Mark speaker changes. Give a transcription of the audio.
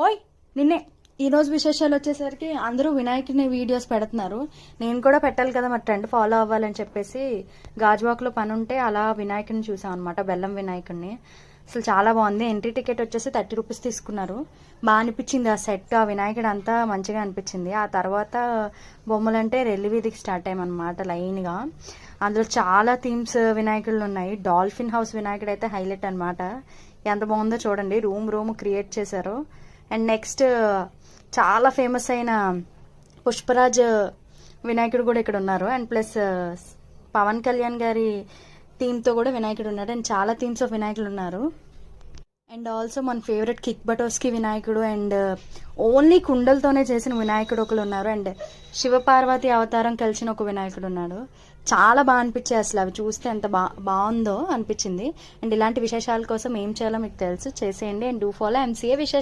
Speaker 1: ఓయ్ నిన్నే ఈరోజు విశేషాలు వచ్చేసరికి అందరూ వినాయకుని వీడియోస్ పెడుతున్నారు. నేను కూడా పెట్టాలి కదా, మరి ట్రెండ్ ఫాలో అవ్వాలని చెప్పేసి గాజువాక్లో పని ఉంటే అలా వినాయకుడిని చూసాం అనమాట, బెల్లం వినాయకుడిని. అసలు చాలా బాగుంది. ఎంట్రీ టికెట్ వచ్చేసి 30 రూపీస్ తీసుకున్నారు. బాగా అనిపించింది ఆ సెట్, ఆ వినాయకుడు అంతా మంచిగా అనిపించింది. ఆ తర్వాత బొమ్మలంటే రెల్లి వీధికి స్టార్ట్ అయ్యామన్నమాట లైన్గా. అందులో చాలా థీమ్స్ వినాయకుళ్ళు ఉన్నాయి. డాల్ఫిన్ హౌస్ వినాయకుడు అయితే హైలైట్ అనమాట. ఎంత బాగుందో చూడండి, రూమ్ క్రియేట్ చేశారు. అండ్ నెక్స్ట్ చాలా ఫేమస్ అయిన పుష్పరాజ్ వినాయకుడు కూడా ఇక్కడ ఉన్నారు. అండ్ ప్లస్ పవన్ కళ్యాణ్ గారి థీమ్తో కూడా వినాయకుడు ఉన్నాడు. అండ్ చాలా థీమ్స్ ఆఫ్ వినాయకులు ఉన్నారు. అండ్ ఆల్సో మన ఫేవరెట్ కిక్ బటోస్కి వినాయకుడు అండ్ ఓన్లీ కుండలతోనే చేసిన వినాయకుడు ఒకరు ఉన్నారు. అండ్ శివపార్వతి అవతారం కలిసిన ఒక వినాయకుడు ఉన్నాడు. చాలా బాగా అనిపించాయి. అసలు అవి చూస్తే ఎంత బాగుందో అనిపించింది. అండ్ ఇలాంటి విశేషాల కోసం ఏం చేయాలో మీకు తెలుసు, చేసేయండి. అండ్ డూ ఫాలో ఎంసీఏ విశేష.